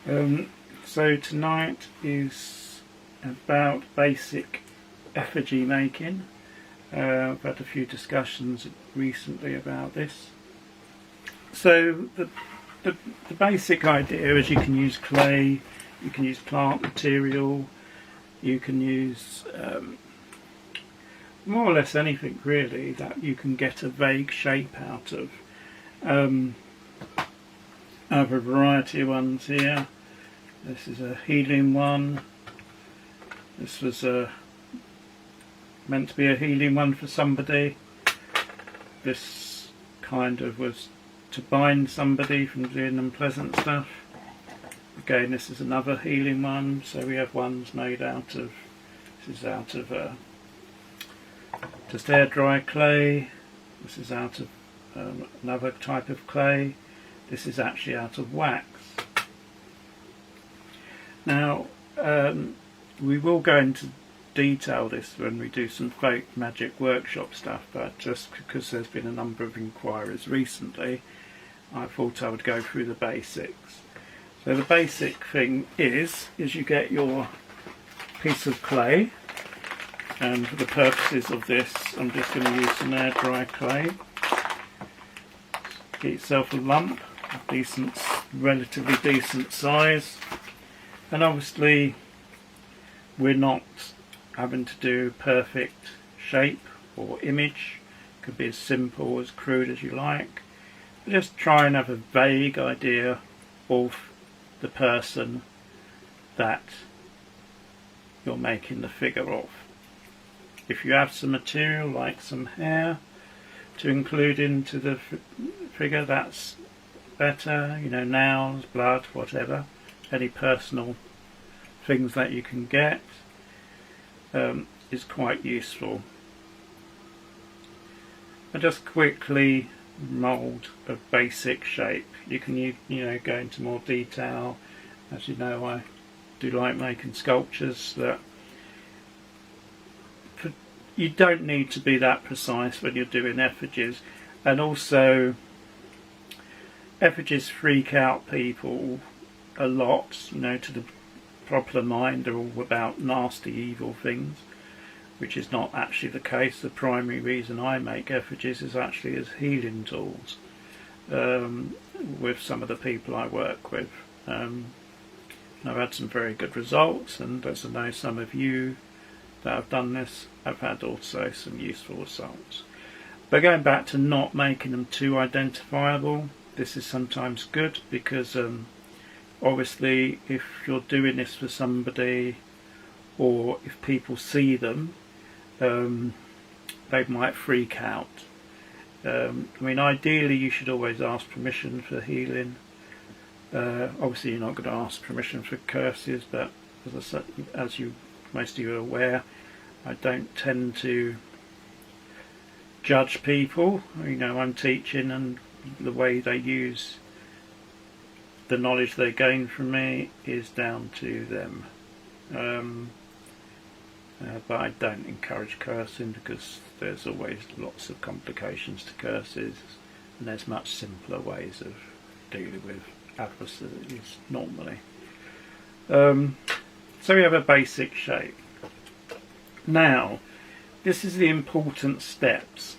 So tonight is about basic effigy making. I've had a few discussions recently about this. So the basic idea is you can use clay, you can use plant material, you can use more or less anything really that you can get a vague shape out of. I have a variety of ones here. This is a healing one. This was meant to be a healing one for somebody. This kind of was to bind somebody from doing unpleasant stuff. Again, this is another healing one. So we have ones made out of, this is out of just air dry clay. This is out of another type of clay. This is actually out of wax. Now we will go into detail this when we do some folk magic workshop stuff, but just because there's been a number of inquiries recently, I thought I would go through the basics. So the basic thing is you get your piece of clay, and for the purposes of this I'm just going to use some air dry clay. Get yourself a lump of decent, relatively decent size, and obviously we're not having to do perfect shape or image. It could be as simple, as crude as you like. But just try and have a vague idea of the person that you're making the figure of. If you have some material like some hair to include into the figure, that's better. You know, nails, blood, whatever, any personal things that you can get is quite useful. And just quickly mould a basic shape. You can go into more detail. As you know, I do like making sculptures that you don't need to be that precise when you're doing effigies, and also effigies freak out people a lot. To the popular mind they're all about nasty evil things, which is not actually the case. The primary reason I make effigies is actually as healing tools with some of the people I work with. And I've had some very good results, and as I know some of you that have done this, I've had also some useful results. But going back to not making them too identifiable, this is sometimes good because obviously if you're doing this for somebody, or if people see them, they might freak out. I mean, ideally you should always ask permission for healing. Obviously you're not going to ask permission for curses, but as I said, as most of you are aware, I don't tend to judge people. I'm teaching, and the way they use the knowledge they gain from me is down to them. But I don't encourage cursing, because there's always lots of complications to curses, and there's much simpler ways of dealing with adversaries normally. So we have a basic shape. Now, this is the important steps.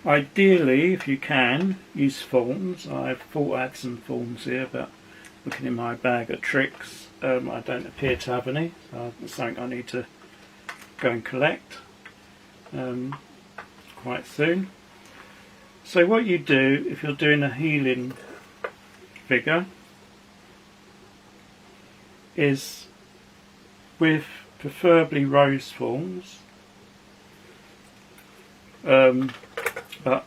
Ideally, if you can, use forms. I thought I had some forms here, but looking in my bag of tricks, I don't appear to have any. So it's something I need to go and collect quite soon. So what you do if you're doing a healing figure is, with preferably rose forms, but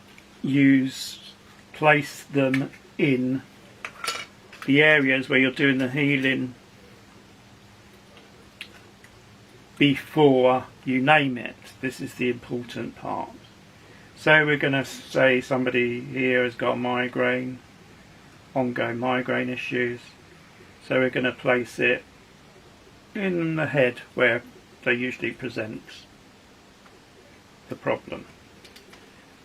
place them in the areas where you're doing the healing before you name it. This is the important part. So we're going to say somebody here has got migraine, ongoing migraine issues, so we're going to place it in the head where they usually present the problem.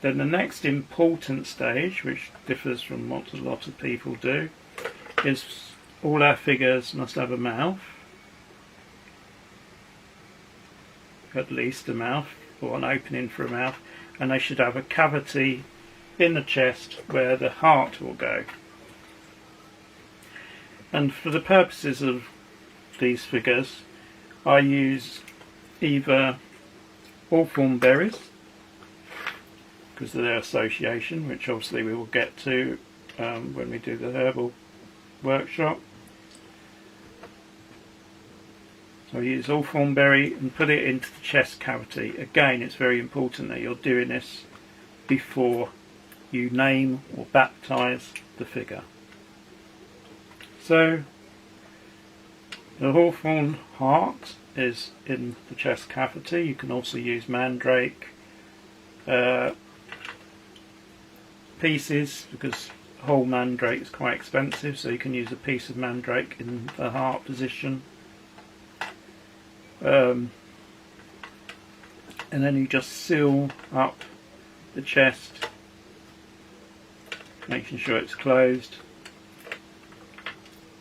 Then the next important stage, which differs from what a lot of people do, is all our figures must have a mouth, at least a mouth, or an opening for a mouth, and they should have a cavity in the chest where the heart will go. And for the purposes of these figures, I use either hawthorn berries, because of their association, which obviously we will get to when we do the herbal workshop. So I use hawthorn berry and put it into the chest cavity. Again, it's very important that you're doing this before you name or baptize the figure. So the hawthorn heart is in the chest cavity. You can also use mandrake pieces, because whole mandrake is quite expensive, so you can use a piece of mandrake in the heart position. And then you just seal up the chest, making sure it's closed.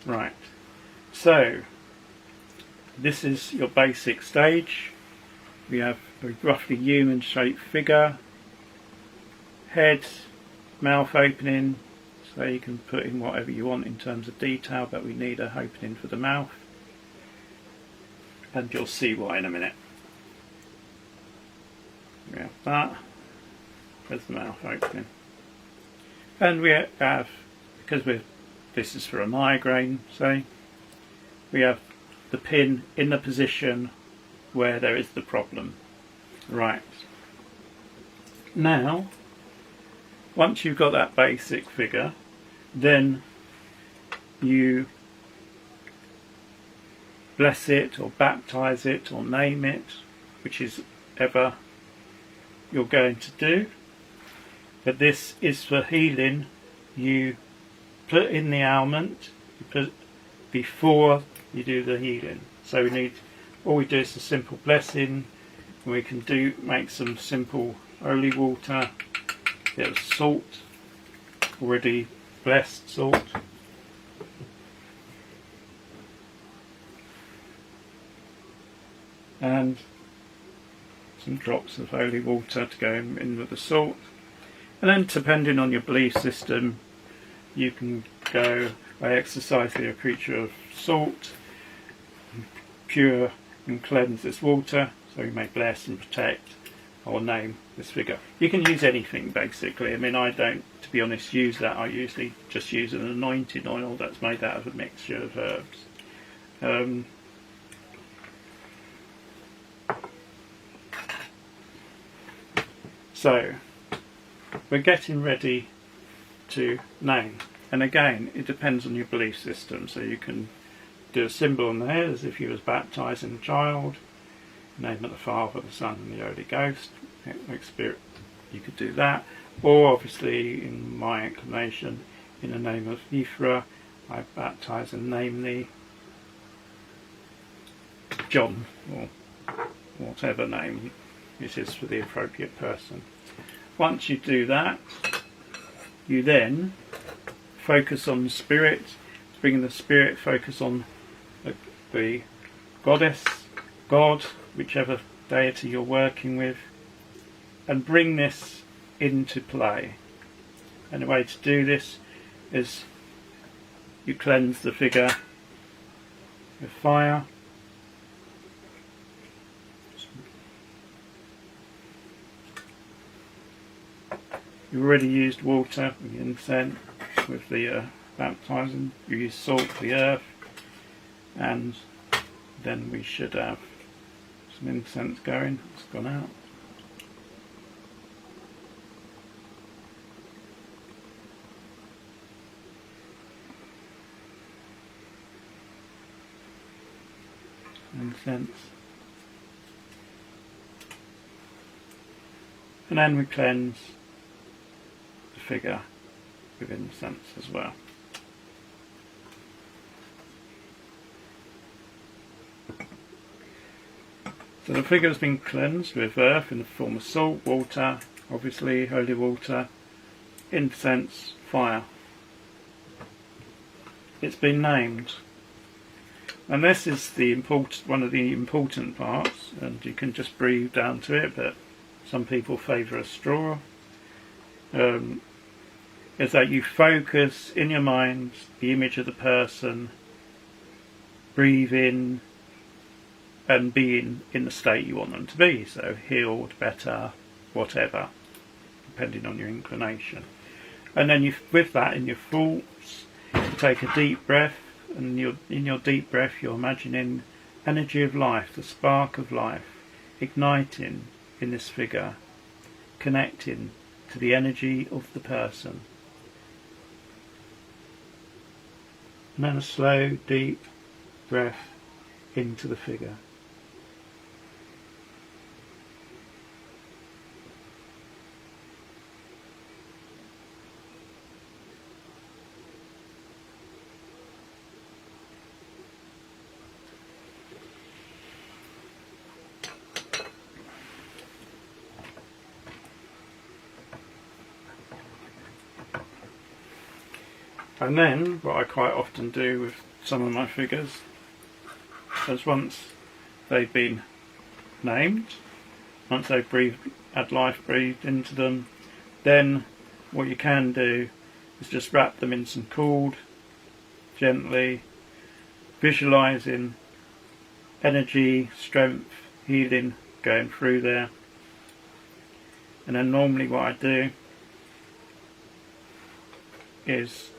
Right, so this is your basic stage. We have a roughly human shaped figure, head, mouth opening, so you can put in whatever you want in terms of detail, but we need an opening for the mouth, and you'll see why in a minute. We have that, there's the mouth opening, and we have, because this is for a migraine, say, we have the pin in the position where there is the problem. Right, now once you've got that basic figure, then you bless it or baptize it or name it, which is ever you're going to do. But this is for healing. You put in the aliment before you do the healing. So all we do is a simple blessing, and we can make some simple holy water, a bit of salt, already blessed salt, and some drops of holy water to go in with the salt. And then, depending on your belief system, you can go, I exercise the creature of salt, pure and cleanse this water, so you may bless and protect or name this figure. You can use anything basically. I mean, I don't, to be honest, use that. I usually just use an anointing oil that's made out of a mixture of herbs. So we're getting ready to name, and again it depends on your belief system. So you can do a symbol on the head as if you was baptising a child, name of the Father, the Son and the Holy Ghost, Holy Spirit. You could do that, or obviously in my inclination, in the name of Ephra, I baptise and name thee John, or whatever name this is for the appropriate person. Once you do that, you then focus on the spirit, bringing the spirit focus on the goddess, God, whichever deity you're working with, and bring this into play. And the way to do this is you cleanse the figure with fire. You've already used water with the incense, with the baptizing. You use salt for the earth, and then we should have some incense going. It's gone out. Incense. And then we cleanse the figure with incense as well. So the figure has been cleansed with earth in the form of salt, water, obviously holy water, incense, fire. it's been named. And this is one of the important parts, and you can just breathe down to it, but some people favour a straw. Is that you focus in your mind the image of the person, breathe in and being in the state you want them to be, so healed, better, whatever, depending on your inclination. And then with that in your thoughts, you take a deep breath, and in your deep breath you're imagining energy of life, the spark of life, igniting in this figure, connecting to the energy of the person. And then a slow, deep breath into the figure. And then, what I quite often do with some of my figures is once they've been named, once they've had life breathed into them, then what you can do is just wrap them in some cord, gently, visualising energy, strength, healing going through there. And then normally what I do is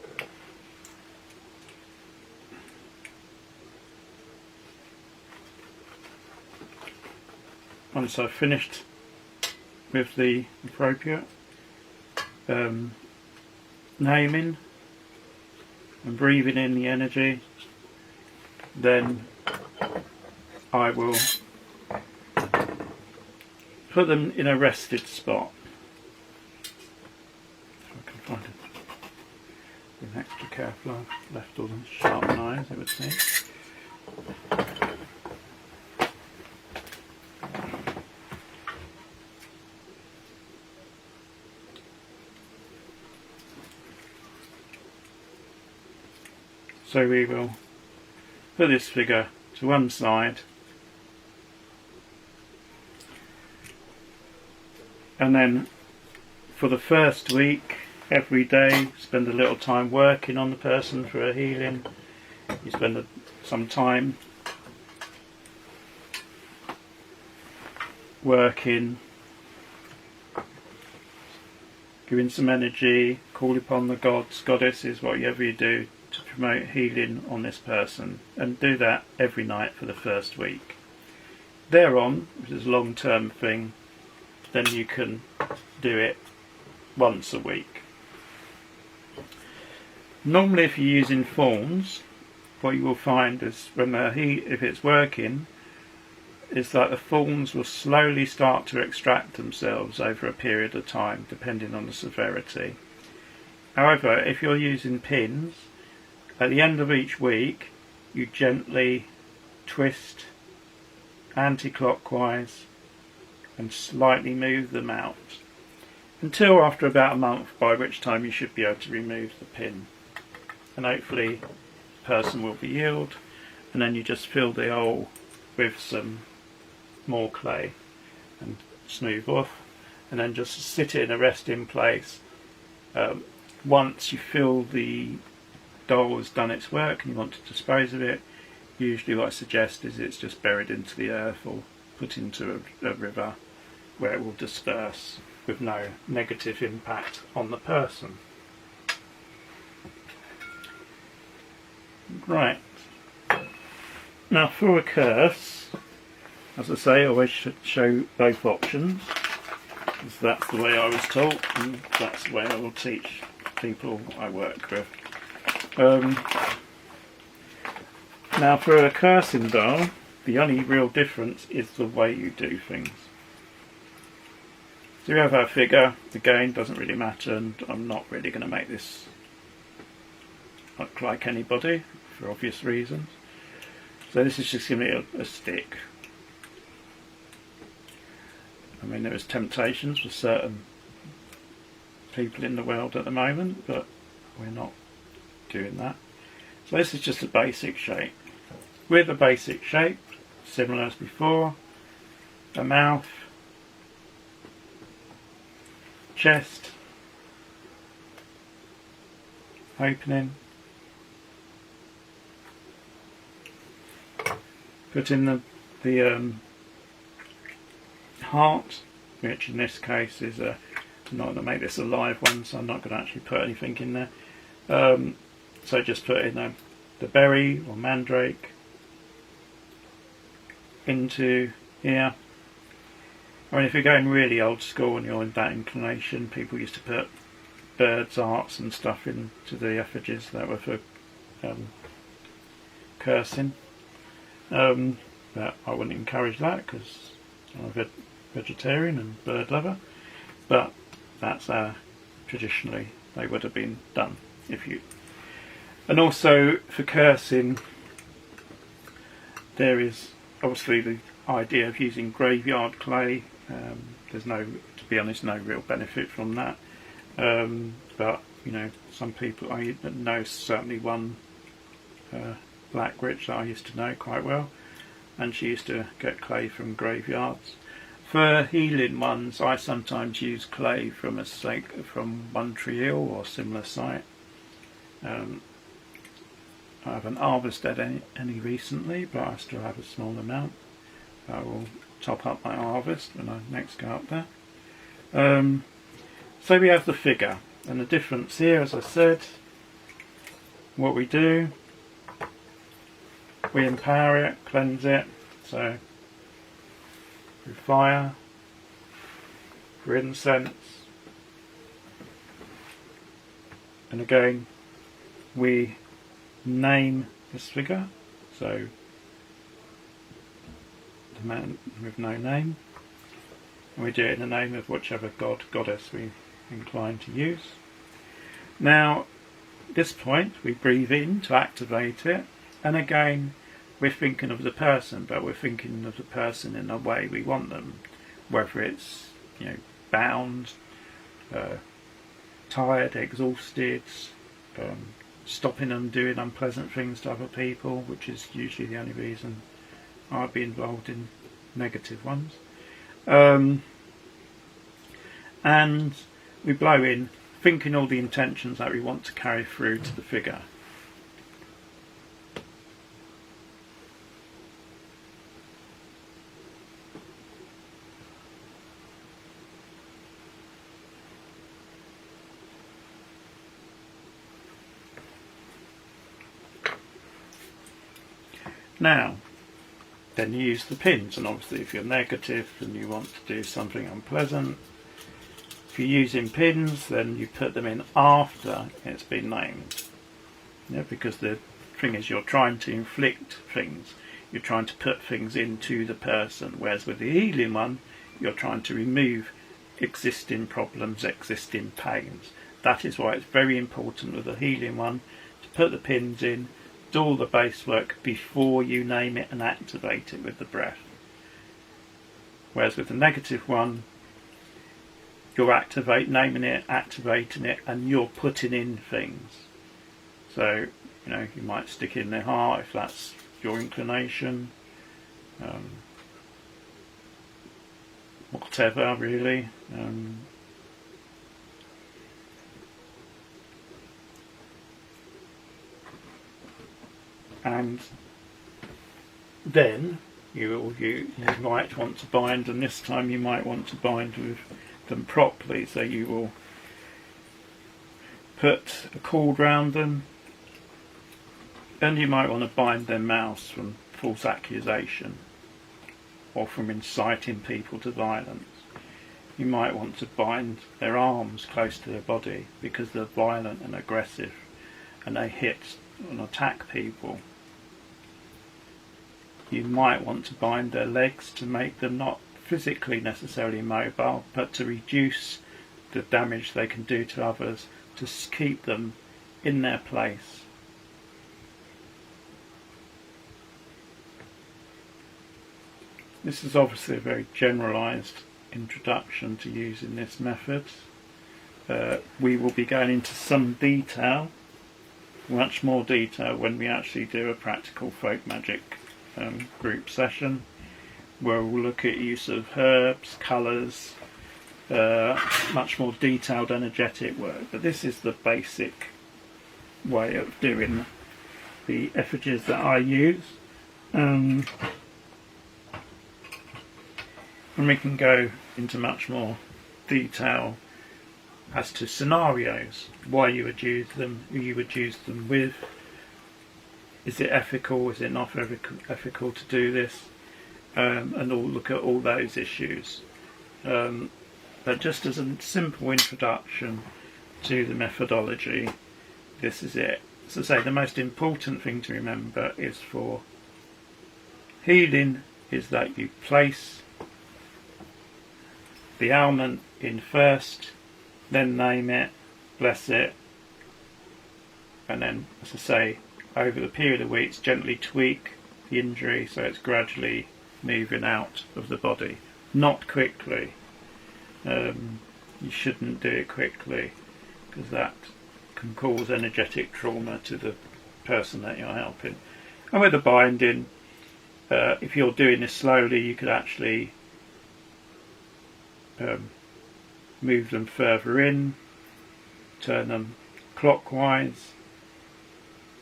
once I've finished with the appropriate naming and breathing in the energy, then I will put them in a rested spot. If I can find it. Being extra careful, I've left all the sharp knives, I would say. So we will put this figure to one side, and then for the first week, every day, spend a little time working on the person for a healing. You spend some time working, giving some energy, call upon the gods, goddesses, whatever you do to promote healing on this person, and do that every night for the first week. Thereon, which is a long-term thing, then you can do it once a week. Normally if you're using thorns, what you will find is if it's working, is that the thorns will slowly start to extract themselves over a period of time, depending on the severity. However, if you're using pins, at the end of each week, you gently twist anti-clockwise and slightly move them out until after about a month, by which time you should be able to remove the pin. And hopefully the person will be healed, and then you just fill the hole with some more clay and smooth off, and then just sit it in a resting place. Once you feel the doll has done its work and you want to dispose of it, usually what I suggest is it's just buried into the earth or put into a river where it will disperse with no negative impact on the person. Right, now for a curse, as I say, I always should show both options, because that's the way I was taught and that's the way I will teach people I work with. Now for a cursing doll, the only real difference is the way you do things. So you have our figure, again, doesn't really matter, and I'm not really going to make this look like anybody for obvious reasons. So this is just going to be a stick. I mean, there is temptations for certain people in the world at the moment, but we're not doing that. So this is just a basic shape. With a basic shape, similar as before, a mouth, chest, opening, put in the heart, which in this case is I'm not going to make this a live one, so I'm not going to actually put anything in there. So just put in the berry or mandrake into here. I mean, if you're going really old school and you're in that inclination, people used to put birds' arts and stuff into the effigies that were for cursing. But I wouldn't encourage that because I'm a vegetarian and bird lover. But that's how traditionally they would have been done. And also for cursing, there is obviously the idea of using graveyard clay. There's to be honest, no real benefit from that. But you know, some people, I know certainly one black witch that I used to know quite well, and she used to get clay from graveyards. For healing ones, I sometimes use clay from One Tree Hill or similar site. I haven't harvested any recently, but I still have a small amount. I will top up my harvest when I next go up there. So we have the figure, and the difference here, as I said, what we do, we empower it, cleanse it, so through fire, through incense, and again we name this figure, so the man with no name, and we do it in the name of whichever god, goddess we incline to use. Now at this point we breathe in to activate it, and again we're thinking of the person, but we're thinking of the person in the way we want them, whether it's, you know, bound, tired, exhausted, stopping them doing unpleasant things to other people, which is usually the only reason I'd be involved in negative ones. And we blow in, thinking all the intentions that we want to carry through to the figure. Now, then you use the pins, and obviously if you're negative and you want to do something unpleasant, if you're using pins, then you put them in after it's been named. Yeah, because the thing is, you're trying to inflict things, you're trying to put things into the person, whereas with the healing one, you're trying to remove existing problems, existing pains. That is why it's very important with the healing one to put the pins in, do all the base work before you name it and activate it with the breath. Whereas with the negative one, you're naming it, activating it, and you're putting in things. So, you know, you might stick in their heart if that's your inclination. Whatever, really. And then you might want to bind, and this time you might want to bind with them properly, so you will put a cord round them, and you might want to bind their mouths from false accusation or from inciting people to violence. You might want to bind their arms close to their body because they're violent and aggressive and they hit and attack people. You might want to bind their legs to make them not physically necessarily mobile, but to reduce the damage they can do to others, to keep them in their place. This is obviously a very generalised introduction to using this method. We will be going into some detail much more detail when we actually do a practical folk magic group session, where we'll look at use of herbs, colours, much more detailed energetic work. But this is the basic way of doing the effigies that I use. And we can go into much more detail as to scenarios, why you would use them, who you would use them with, is it ethical, is it not ethical to do this, and we'll look at all those issues. But just as a simple introduction to the methodology, this is it. As I say, the most important thing to remember is for healing is that you place the ailment in first, then name it, bless it, and then, as I say, over the period of weeks gently tweak the injury so it's gradually moving out of the body. Not quickly. You shouldn't do it quickly, because that can cause energetic trauma to the person that you're helping. And with the binding, if you're doing this slowly, you could actually move them further in, turn them clockwise,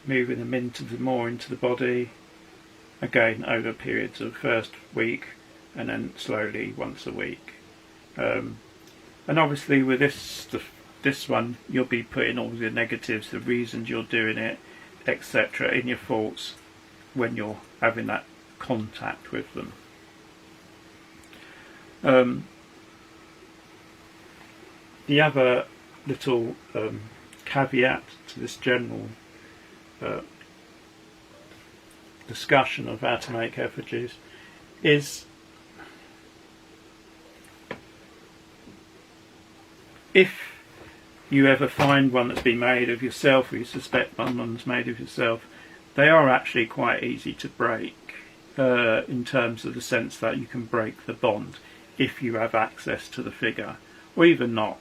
moving them more into the body, again over periods of first week and then slowly once a week. And obviously with this one you'll be putting all the negatives, the reasons you're doing it, etc. in your thoughts when you're having that contact with them. The other little caveat to this general discussion of how to make effigies is, if you ever find one that's been made of yourself, or you suspect one's made of yourself, they are actually quite easy to break, in terms of the sense that you can break the bond if you have access to the figure, or even not,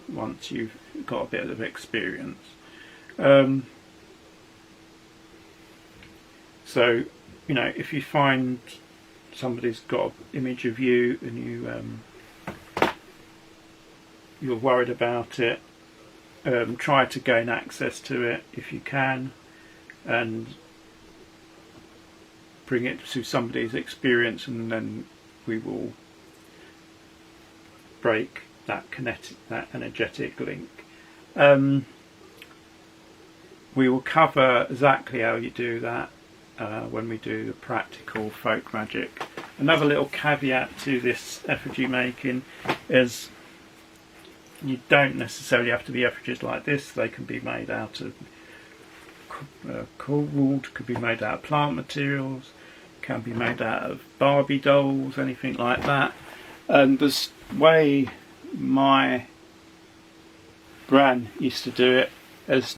once you've got a bit of experience. So, you know, if you find somebody's got an image of you and you're worried about it, try to gain access to it if you can, and bring it to somebody's experience, and then we will break that energetic link. We will cover exactly how you do that when we do the practical folk magic. Another little caveat to this effigy making is you don't necessarily have to be effigies like this. They can be made out of wood, could be made out of plant materials, can be made out of Barbie dolls, anything like that. And the way my gran used to do it is